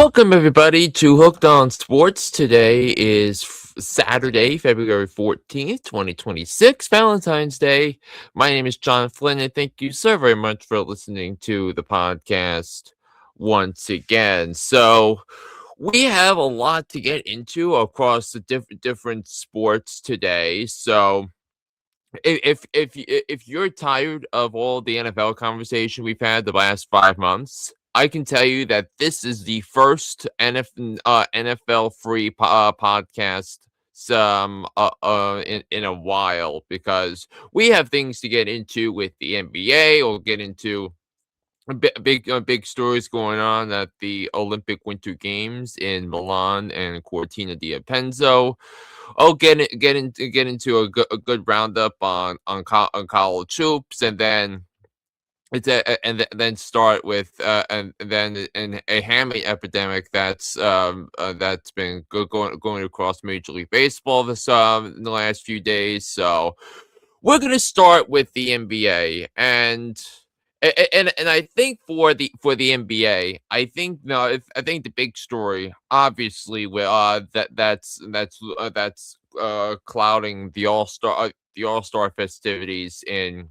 Welcome, everybody, to Hooked on Sports. Today is Saturday, February 14th, 2026, Valentine's Day. My name is John Flynn, and thank you so very much for listening to the podcast once again. So, we have a lot to get into across the different sports today. So, if you're tired of all the NFL conversation we've had the last 5 months, I can tell you that this is the first NFL free podcast in a while, because we have things to get into with the NBA. We'll get into big stories going on at the Olympic Winter Games in Milan and Cortina d'Ampezzo. I'll get into a good roundup on college hoops, and then then start with and then a Hamate epidemic that's been going across Major League Baseball in the last few days. So we're gonna start with the NBA, and I think for the NBA, I think no, I think the big story, obviously, that's clouding the All-Star festivities in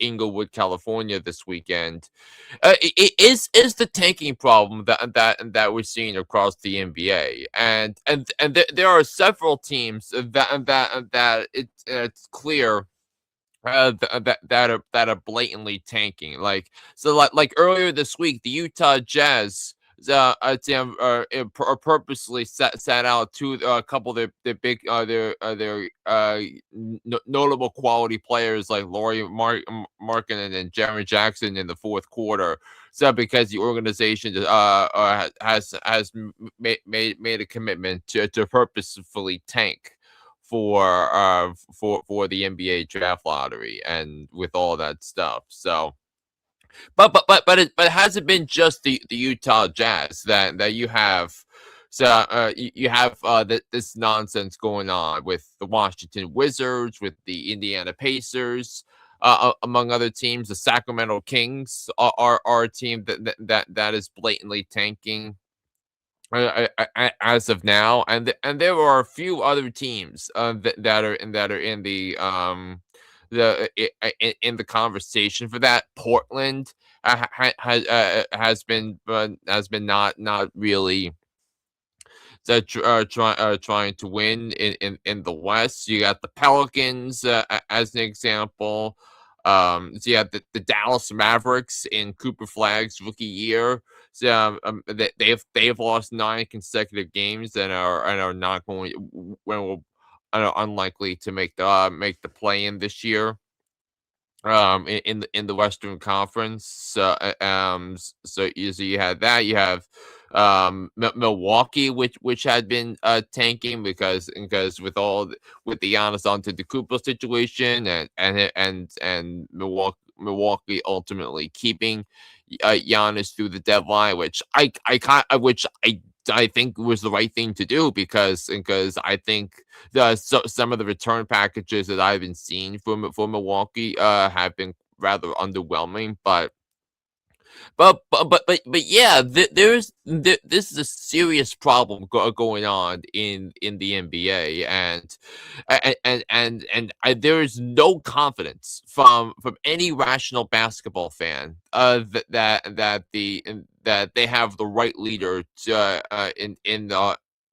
Inglewood, California this weekend. Is the tanking problem that we're seeing across the NBA, and there are several teams it's clear that are blatantly tanking. Like earlier this week, the Utah Jazz purposely sat out a couple of their big notable quality players like Markin and Jeremy Jackson in the fourth quarter. So because the organization has made a commitment to purposefully tank for the NBA draft lottery and with all that stuff. So, but it hasn't been just the Utah Jazz that you have. So you have this nonsense going on with the Washington Wizards, with the Indiana Pacers, among other teams. The Sacramento Kings are a team that is blatantly tanking as of now, and there are a few other teams that are in the conversation for that. Portland has been not really trying to win in the West. You got the Pelicans as an example. So you have the Dallas Mavericks in Cooper Flagg's rookie year. So they've lost 9 consecutive games and are not going are unlikely to make the play in this year. In the Western Conference. So you had that. You have Milwaukee, which had been tanking because with the Giannis Antetokounmpo situation, and Milwaukee ultimately keeping Giannis through the deadline, which I think was the right thing to do, because I think some of the return packages that I've been seeing for Milwaukee have been rather underwhelming. But yeah, this is a serious problem going on in the NBA, and there is no confidence from any rational basketball fan that they have the right leader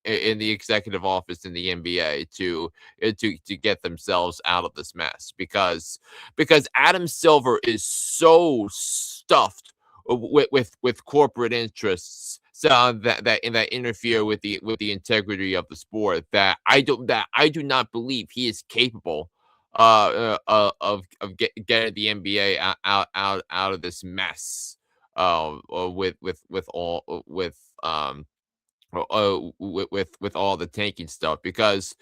in the executive office in the NBA to get themselves out of this mess, because Adam Silver is so stuffed with corporate interests, so that interfere with the integrity of the sport, that I do not believe he is capable of getting the NBA out of this mess, with all with all the tanking stuff, because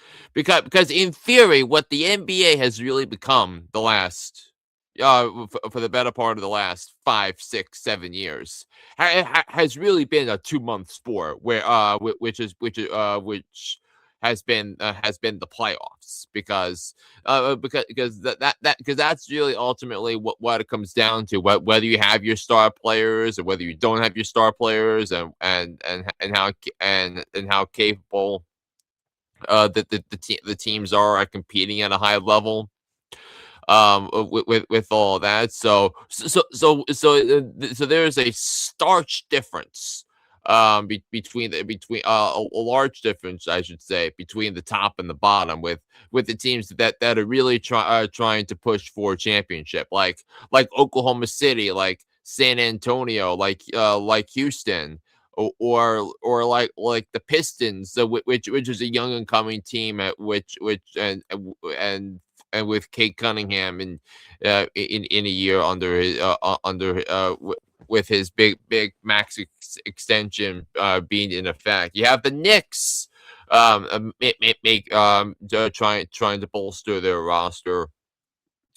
in theory, what the NBA has really become the last for the better part of the last 5, 6, 7 years has really been a 2-month sport, where which has been the playoffs because that's really ultimately what it comes down to. Whether you have your star players or whether you don't have your star players, and how capable the teams are at competing at a high level with all that. So there's a starch difference between a large difference, I should say, between the top and the bottom with the teams that are really trying to push for a championship, like Oklahoma City, like San Antonio, like Houston, or like the Pistons, which is a young and coming team at which and and with Kate Cunningham in a year under with his big max extension being in effect. You have the Knicks trying to bolster their roster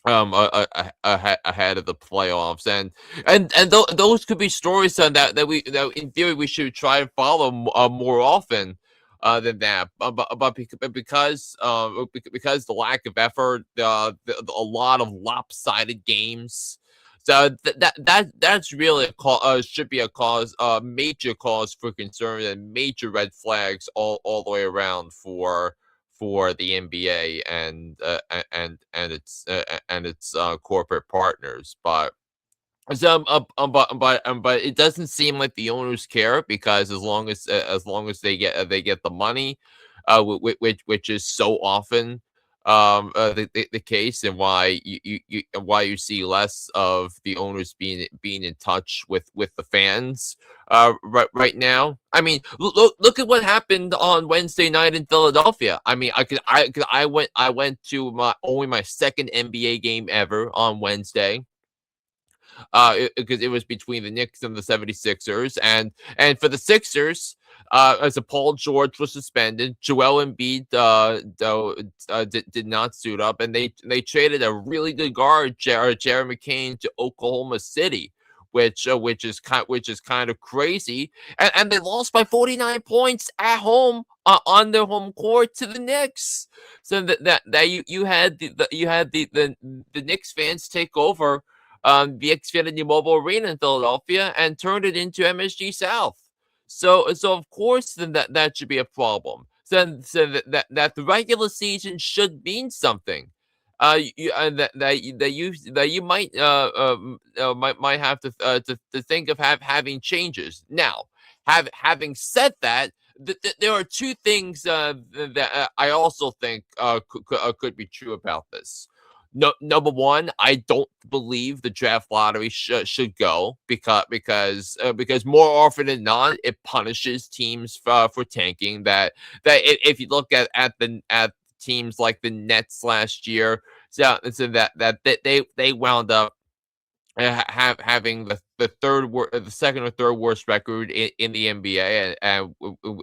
ahead of the playoffs, and those could be stories that in theory we should try and follow more often than that, but because the lack of effort, a lot of lopsided games. So that's really should be a major cause for concern and major red flags all the way around for the NBA and its corporate partners. But it doesn't seem like the owners care, because as long as they get the money, which is so often the case, and why you see less of the owners being in touch with the fans right now. I mean, look at what happened on Wednesday night in Philadelphia. I mean, I went to my second NBA game ever on Wednesday, because it was between the Knicks and the 76ers. And for the Sixers, as a Paul George was suspended, Joel Embiid did not suit up, and they traded a really good guard, Jared McCain, to Oklahoma City, which is kind of crazy, and they lost by 49 points at home on their home court to the Knicks. So that you had the Knicks fans take over the Xfinity Mobile Arena in Philadelphia and turned it into MSG South. So of course then that should be a problem. That the regular season should mean something. That you might have to think of having changes. Now, having said that, there are two things that I also think could be true about this. No, number one, I don't believe the draft lottery should go, because more often than not, it punishes teams for tanking. If you look at teams like the Nets last year, so they wound up having the second or third worst record in the NBA,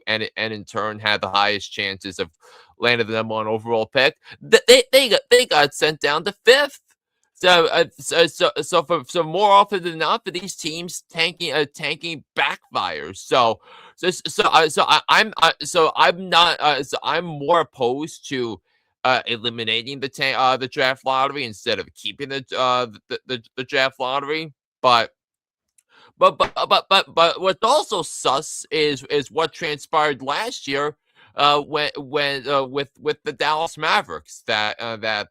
and in turn had the highest chances of landing the number one overall pick. They got sent down to fifth. So more often than not, for these teams, tanking backfires. I'm more opposed to eliminating the draft lottery instead of keeping the draft lottery. But what's also sus is what transpired last year, with the Dallas Mavericks, that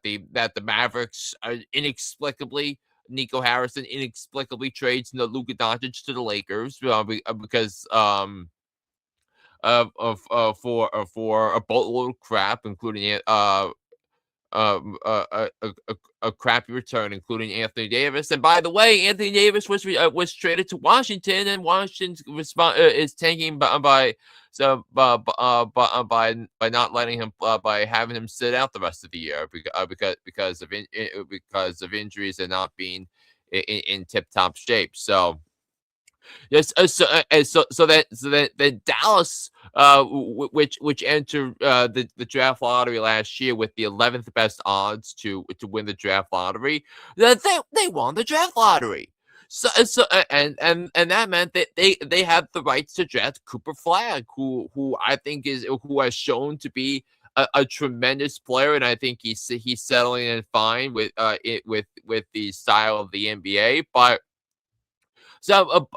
the Mavericks inexplicably, Nico Harrison inexplicably trades Luka Doncic to the Lakers, because for a boatload of crap, including a crappy return, including Anthony Davis. And by the way, Anthony Davis was traded to Washington, and Washington's is tanking by not letting him, by having him sit out the rest of the year, because of injuries and not being in tip top shape. So. Yes, then Dallas, which entered the draft lottery last year with the 11th best odds to win the draft lottery, they won the draft lottery. And that meant that they had the rights to draft Cooper Flagg, who I think is who has shown to be a tremendous player, and I think he's settling in fine with with the style of the NBA. But so,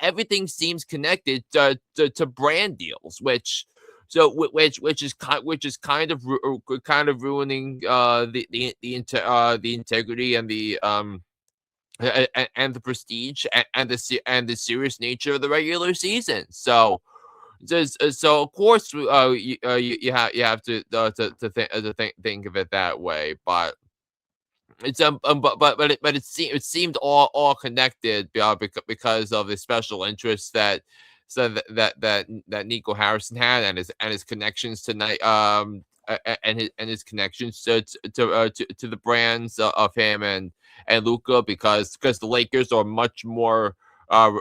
everything seems connected to brand deals, which is kind of ruining the integrity and and the prestige and the serious nature of the regular season. So of course, you have to think of it that way, but it's but it seemed all connected, because of the special interests that Nico Harrison had, and his connections to and his connections to the brands of him and Luca, because the Lakers are much more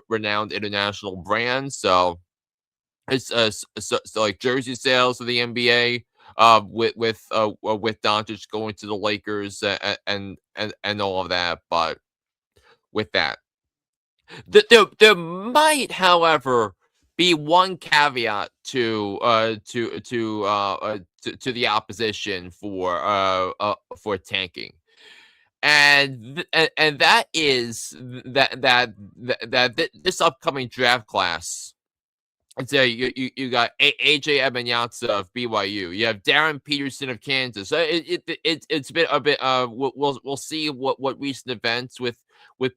renowned international brands. So it's like jersey sales of the NBA, with Doncic going to the Lakers, and all of that. But with that, there might, however, be one caveat to the opposition for tanking. And that is this upcoming draft class. And so you got AJ Ebenyatta of BYU. You have Darren Peterson of Kansas. So it's been a bit. We'll see what recent events with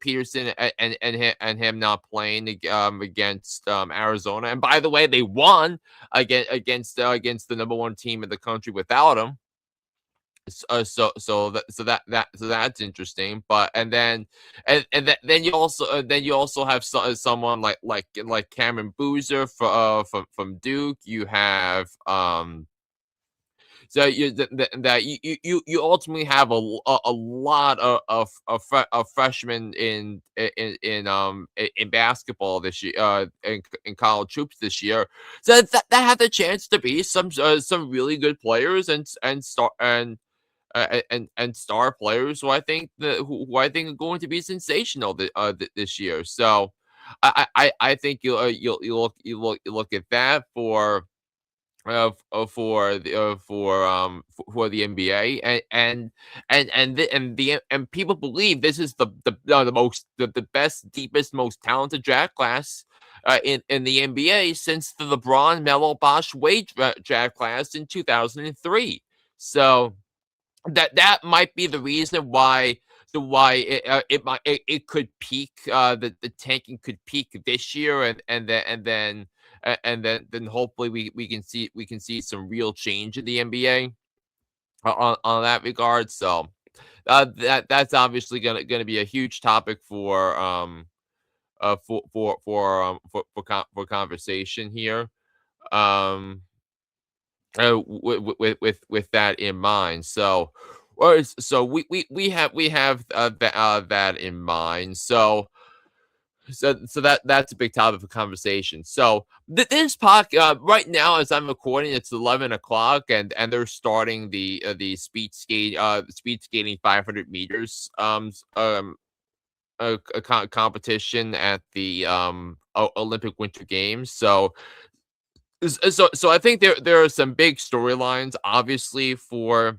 Peterson and him not playing against Arizona. And by the way, they won against the number one team in the country without him. So that's interesting. But then you also have someone like Cameron Boozer from Duke. You have so you ultimately have a lot of freshmen in basketball this year, in college hoops this year. So that had the chance to be some really good players and star players who I think are going to be sensational this year. So I think you look at that for the NBA, and people believe this is the best, deepest, most talented draft class in the NBA since the LeBron, Melo, Bosh, Wade draft class in 2003. So that might be the reason why it could peak, the tanking could peak this year, and then hopefully we can see some real change in the NBA on that regard. So that's obviously gonna be a huge topic for conversation here. Um with that in mind. So we have that in mind. So that's a big topic of conversation. So this podcast right now, as I'm recording, it's 11 o'clock, and they're starting the speed skating 500 meters a competition at the Olympic Winter Games. So I think there are some big storylines, obviously, for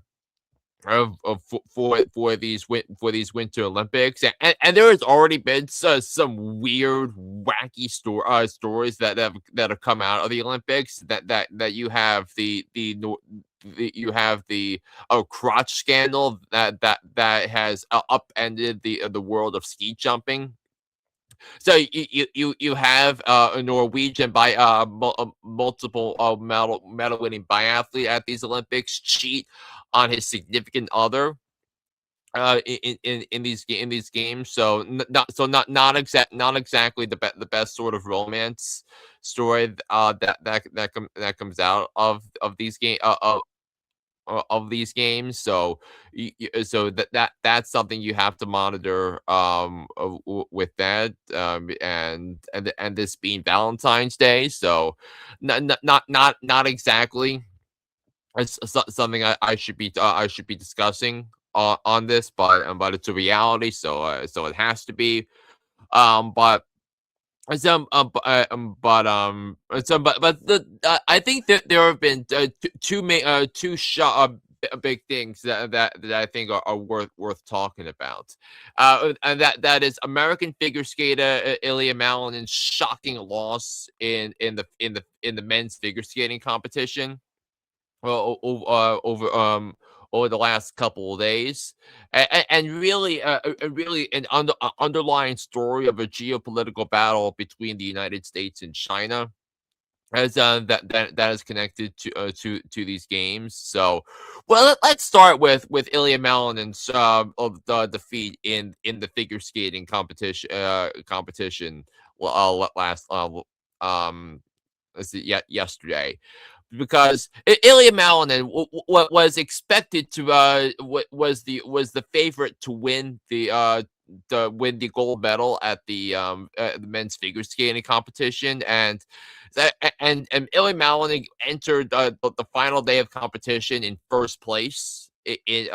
these Winter Olympics, and there has already been some weird, wacky stories that have come out of the Olympics. That you have you have the crotch scandal that has upended the world of ski jumping. So you have a Norwegian by multiple medal winning biathlete at these Olympics cheat on his significant other in these games. So not exactly the best sort of romance story that comes out of these games. So that's something you have to monitor with that, and this being Valentine's Day. So not exactly something I should be discussing on this, but it's a reality, so it has to be. But I think that there have been big things that I think are worth talking about, and that is American figure skater Ilia Malinen's shocking loss in the men's figure skating competition over the last couple of days, and really, really an underlying story of a geopolitical battle between the United States and China, as that is connected to these games. So, well, let's start with Ilya Malinen's of the defeat in the figure skating competition. Well, last let's see, yesterday, because Ilia Malinin was expected to was the favorite to win the gold medal at the men's figure skating competition, and Ilia Malinin entered the final day of competition in first place in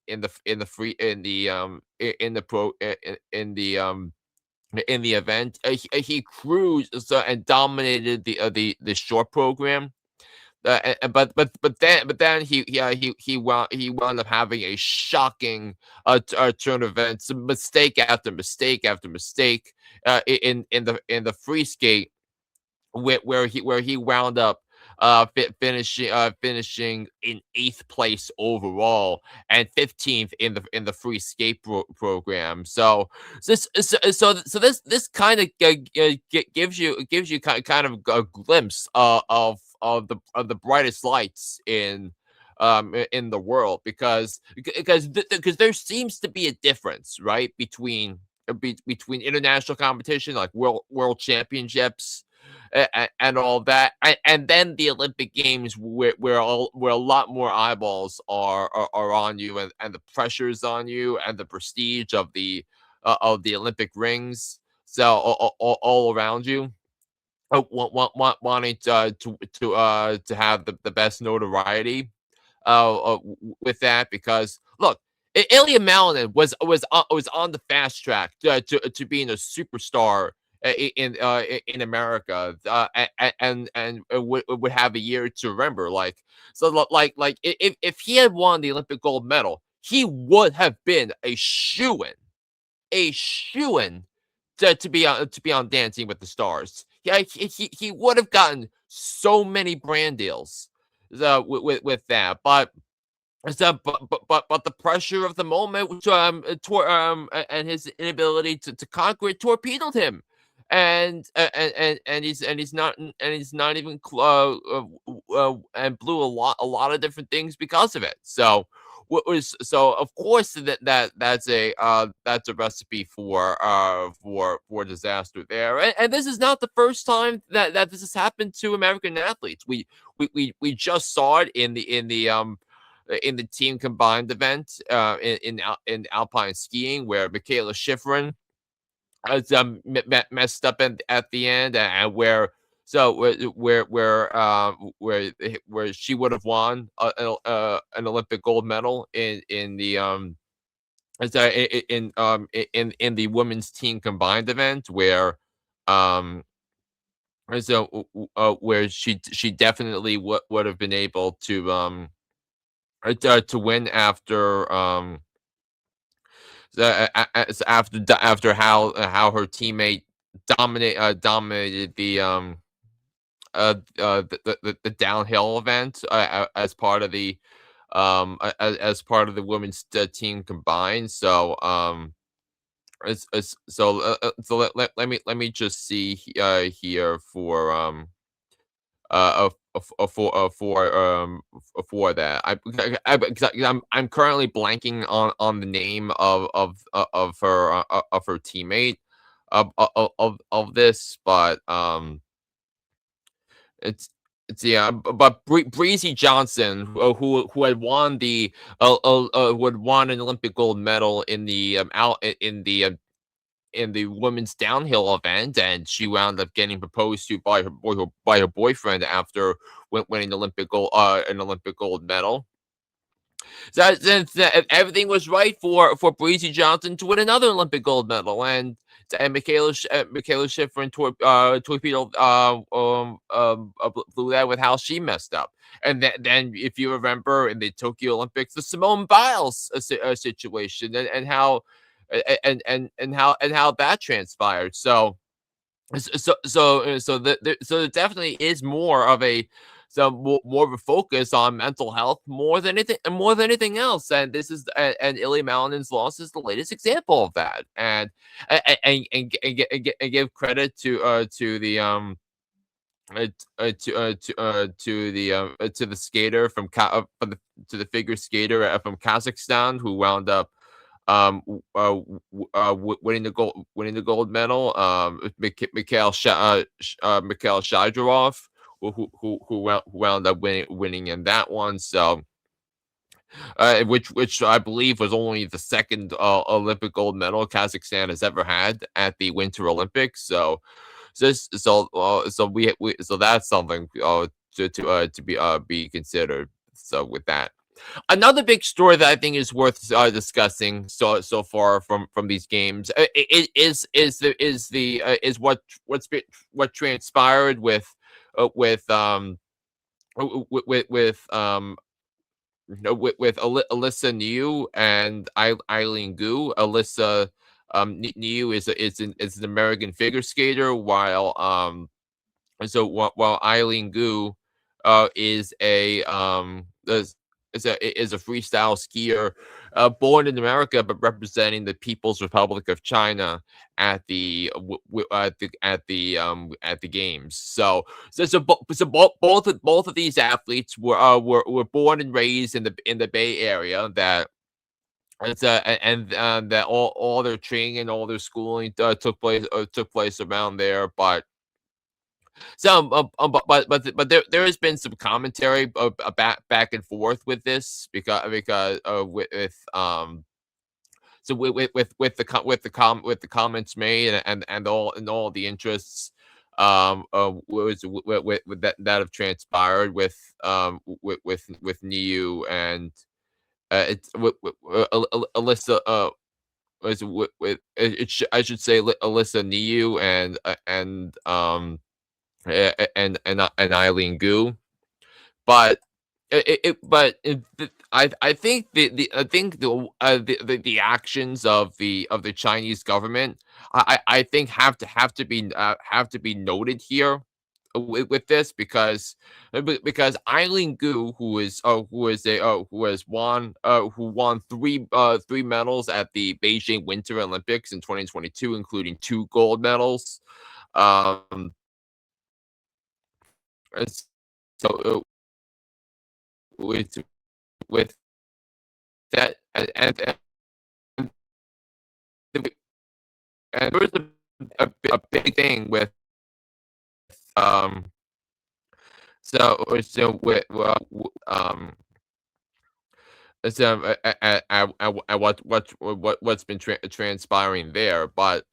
the free in the pro in the event. He cruised and dominated the short program, but then he wound up having a shocking turn of events, mistake after mistake after mistake in the free skate, where he wound up finishing in eighth place overall and 15th in the free skate program. So this kind of gives you kind of a glimpse of the brightest lights in the world, because there seems to be a difference, right, between international competition like world championships and all that, and then the Olympic Games, where a lot more eyeballs are on you, and the pressures on you, and the prestige of the Olympic rings, so all around you. Wanting to have the best notoriety with that, because look, Ilya Malinin was on the fast track to being a superstar in America, and would have a year to remember. If he had won the Olympic gold medal, he would have been a shoo-in to be on Dancing with the Stars. Yeah, he would have gotten so many brand deals, with that, but the pressure of the moment, and his inability to conquer it, torpedoed him, and he's not even and blew a lot of different things because of it. So of course that's a recipe for disaster there, and this is not the first time that this has happened to American athletes. We just saw it in the team combined event, in alpine skiing, where Michaela Schifrin has messed up at the end, and where she would have won an Olympic gold medal in the in the women's team combined event, um where she definitely would have been able to win after after how her teammate dominated the downhill event, as part of the women's team combined. Let me just see here for that. Because I'm currently blanking on the name of her teammate of this, but it's yeah, but Breezy Johnson, who had won who had won an Olympic gold medal in the women's downhill event, and she wound up getting proposed to by her boyfriend after winning an Olympic gold medal. So since everything was right for Breezy Johnson to win another Olympic gold medal, and Michaela Schifrin torpedo blew that with how she messed up. And then if you remember in the Tokyo Olympics, the Simone Biles situation, and how that transpired. So there definitely is more of a focus on mental health more than anything else, and this is and Ilia Malinin's loss is the latest example of that, and give credit to the to the skater to the figure skater from Kazakhstan who wound up winning the gold medal. Mikhail Shidorov, who wound up winning in that one. So, which I believe was only the second Olympic gold medal Kazakhstan has ever had at the Winter Olympics. So that's something to be considered. So with that. Another big story that I think is worth discussing so far from these games is what transpired with Alyssa Liu and Elieen Gu. Liu is an American figure skater, while Eileen Gu is a freestyle skier, born in America but representing the People's Republic of China at the games. Both of these athletes were born and raised in the Bay Area. That all their training and all their schooling took place around there, but there has been some commentary back and forth with this because with the comments made and all the interests that have transpired with Niu and it's Alyssa I should say Alyssa Niu and Eileen Gu. But I think the actions of the Chinese government I think have to be noted here with this because Eileen Gu who won three medals at the Beijing Winter Olympics in 2022, including two gold medals. um it's- so with with that and and there was a big thing with um so with what's been transpiring there, but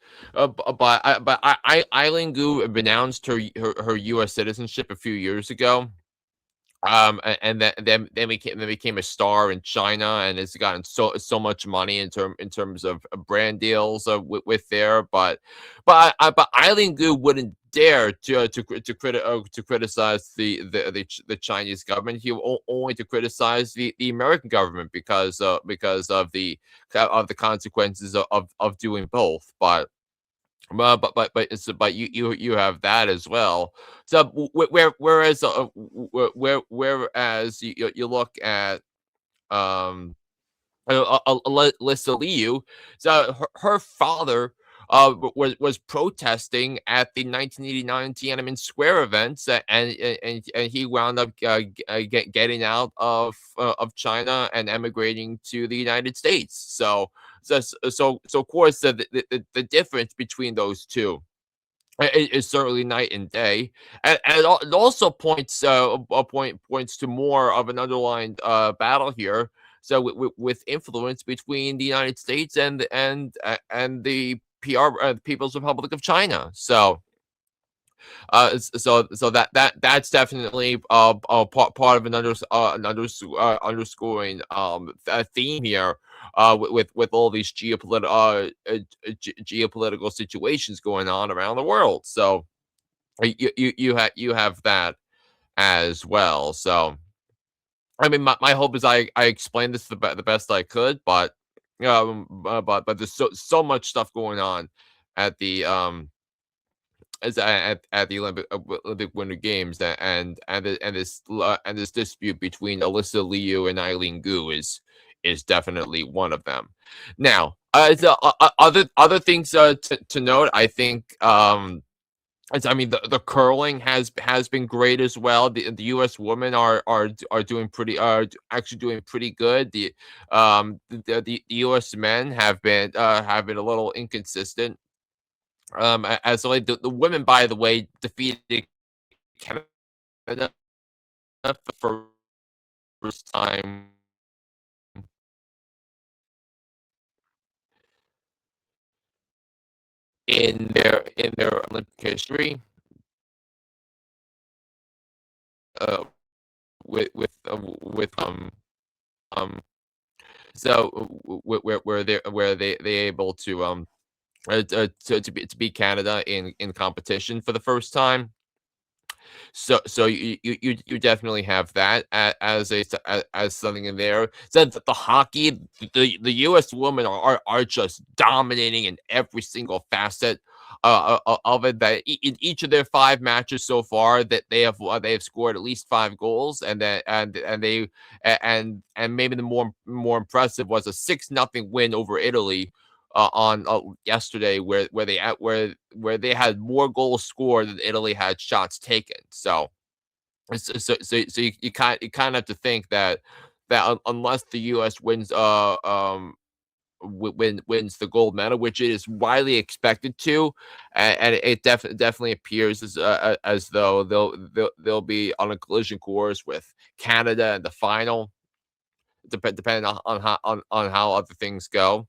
Eileen Gu renounced her U.S. citizenship a few years ago. And then became a star in China and has gotten so much money in terms of brand deals but Eileen Gu wouldn't dare to criticize the Chinese government. Only to criticize the American government because of the consequences of doing both. But you have that as well. So whereas you look at um Alyssa Liu, so her father was protesting at the 1989 Tiananmen Square events, and he wound up getting out of China and emigrating to the United States. So of course the difference between those two is certainly night and day, and it also points to more of an underlying battle here. So with influence between the United States and the PR People's Republic of China. So that's definitely part of underscoring a theme here with all these geopolitical situations going on around the world. So you have that as well. So I mean, my hope is I explained this the best I could, but but there's so much stuff going on at the as at the Olympic Winter Games, and this dispute between Alyssa Liu and Elieen Gu is definitely one of them. Now, other things to note, I think I mean the curling has been great as well. The U.S. women are doing pretty actually doing pretty good. The U.S. men have been a little inconsistent. As like the women, by the way, defeated Canada for the first time in their Olympic history. Uh, with um so where they able to to beat Canada in competition for the first time. So you definitely have that as as something in there. So the hockey, the U.S. women are just dominating in every single facet of it. That in each of their 5 matches so far, that they have scored at least 5 goals, and that and they and maybe the more impressive was a 6-0 win over Italy on yesterday, where they had more goals scored than Italy had shots taken. So you kind of have to think that unless the U.S. wins wins the gold medal, which it is widely expected to, and it definitely appears as though they'll be on a collision course with Canada in the final, depending on how other things go.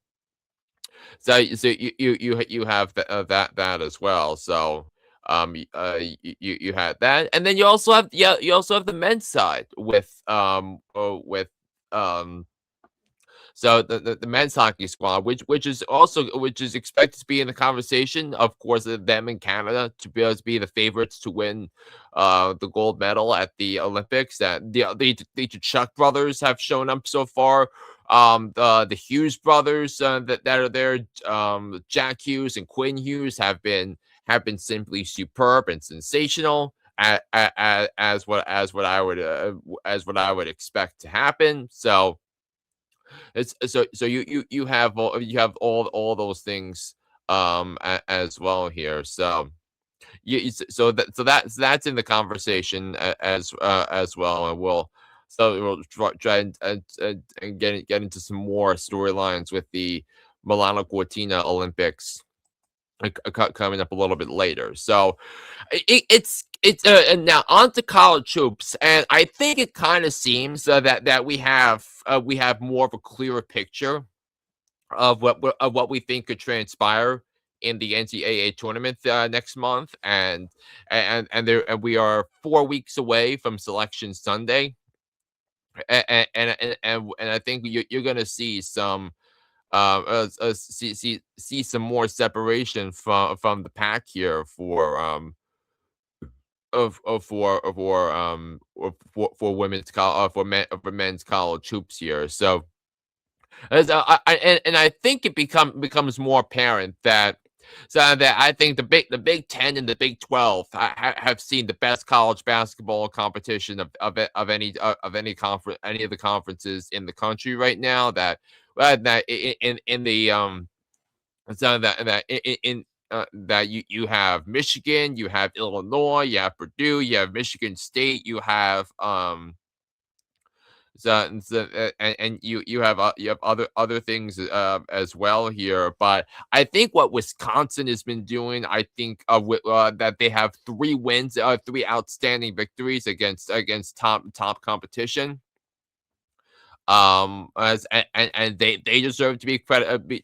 So you have that as well. So you had that, and then you also have you also have the men's side with um so the men's hockey squad, which is expected to be in the conversation, of course, them in Canada to be the favorites to win the gold medal at the Olympics. That the Chuck brothers have shown up so far. The Hughes brothers that are there, Jack Hughes and Quinn Hughes have been simply superb and sensational. As what I would expect to happen. So so you have all those things as well here. So that's in the conversation as well, and we'll try and get into some more storylines with the Milano Cortina Olympics coming up a little bit later. So and now on to college hoops, and I think it kind of seems that we have more of a clearer picture of what we think could transpire in the NCAA tournament next month, and we are 4 weeks away from Selection Sunday, and I think you're going to see some see some more separation from the pack here for for for men's college hoops here. So and I think it becomes more apparent that that I think the Big Ten and the Big 12 have seen the best college basketball competition of any conference, any of the conferences in the country right now. That in the so that in that you have Michigan, you have Illinois, you have Purdue, you have Michigan State, you have and you have other things as well here. But I think what Wisconsin has been doing, I think that they have 3 wins, 3 outstanding victories against top competition. As and they deserve to be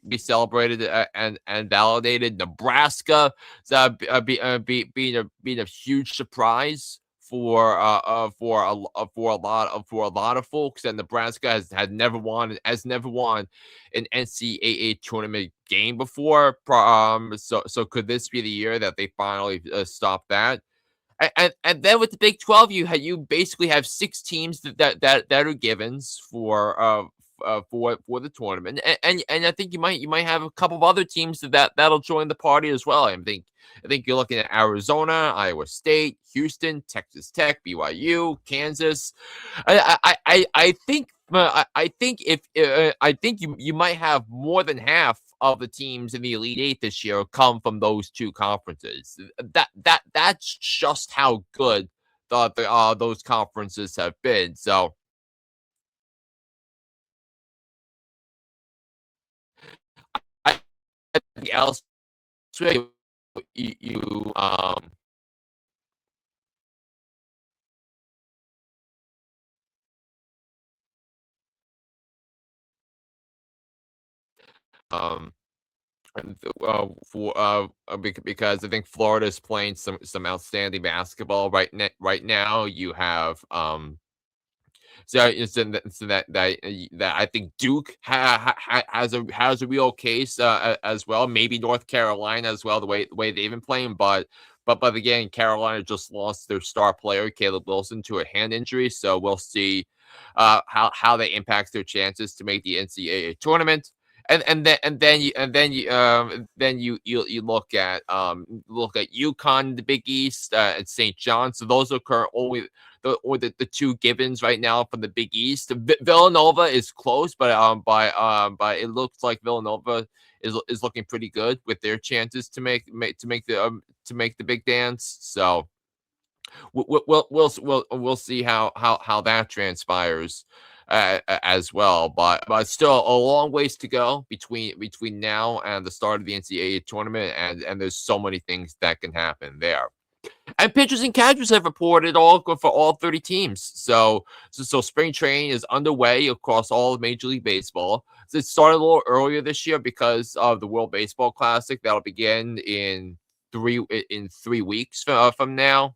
be celebrated and validated. Nebraska, being a huge surprise for a lot of folks. And Nebraska has never won an NCAA tournament game before. So could this be the year that they finally stop that? And then with the Big 12, you basically have 6 teams that are givens for the tournament. And I think you might have a couple of other teams that'll join the party as well. I think you're looking at Arizona, Iowa State, Houston, Texas Tech, BYU, Kansas. I think if I think you might have more than half of the teams in the Elite Eight this year come from those 2 conferences. That's just how good those conferences have been. So I think elsewhere you um because I think Florida is playing some outstanding basketball right now. You have that I think Duke has a real case as well. Maybe North Carolina as well. The way they've been playing, but again, Carolina just lost their star player Caleb Wilson to a hand injury, so we'll see how that impacts their chances to make the NCAA tournament. And then you look at UConn, the Big East, and St. John. So those are current only the 2 givens right now from the Big East. Villanova is close, but it looks like Villanova is looking pretty good with their chances to make the big dance. So we'll see how that transpires as well. But still a long ways to go between now and the start of the NCAA tournament, and there's so many things that can happen there. And pitchers and catchers have reported all for all 30 teams. So spring training is underway across all of Major League Baseball. So it started a little earlier this year because of the World Baseball Classic that'll begin in 3 weeks from now.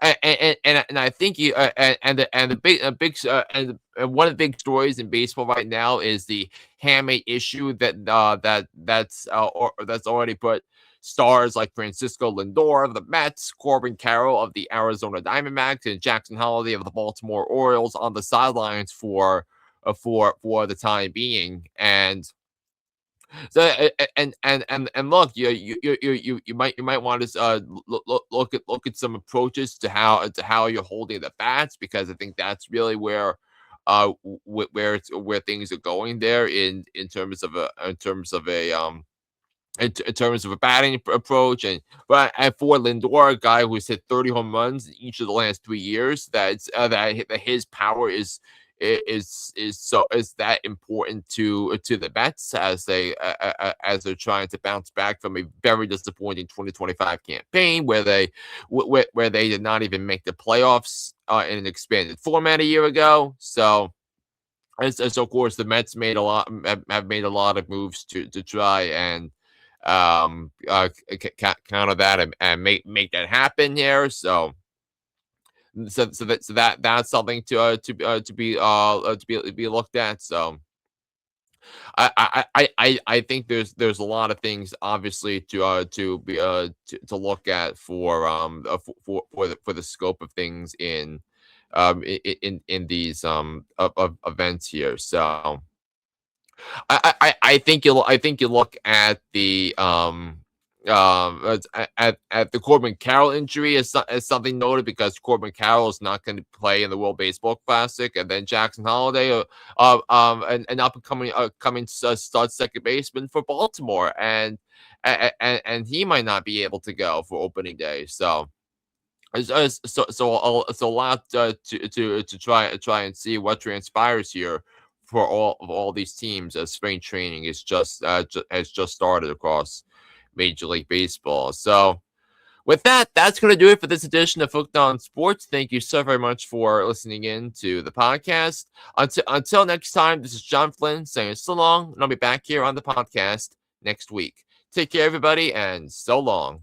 And I think you and the big and one of the big stories in baseball right now is the Hamate issue that's already put stars like Francisco Lindor of the Mets, Corbin Carroll of the Arizona Diamondbacks, and Jackson Holliday of the Baltimore Orioles on the sidelines for the time being. And look, you might want to look at some approaches to how you're holding the bats, because I think that's really where things are going there in terms of a batting approach. And for Lindor, a guy who's hit 30 home runs in each of the last 3 years, that his power is that important to the Mets as they're trying to bounce back from a very disappointing 2025 campaign where they did not even make the playoffs in an expanded format a year ago. So as of course the Mets have made a lot of moves to try and counter that and make that happen here. That's something to be looked at. So I think there's a lot of things obviously to look at for the scope of things in these of events here. So I think you look at the at the Corbin Carroll injury as something noted, because Corbin Carroll is not going to play in the World Baseball Classic, and then Jackson Holliday, an up and coming stud second baseman for Baltimore, and he might not be able to go for opening day. So it's a lot to try and see what transpires here for all these teams, as spring training is has just started across Major League Baseball. So With that, that's going to do it for this edition of Hooked on Sports. Thank you so very much for listening in to the podcast. Until next time, this is John Flynn saying so long, and I'll be back here on the podcast next week. Take care, everybody, and so long.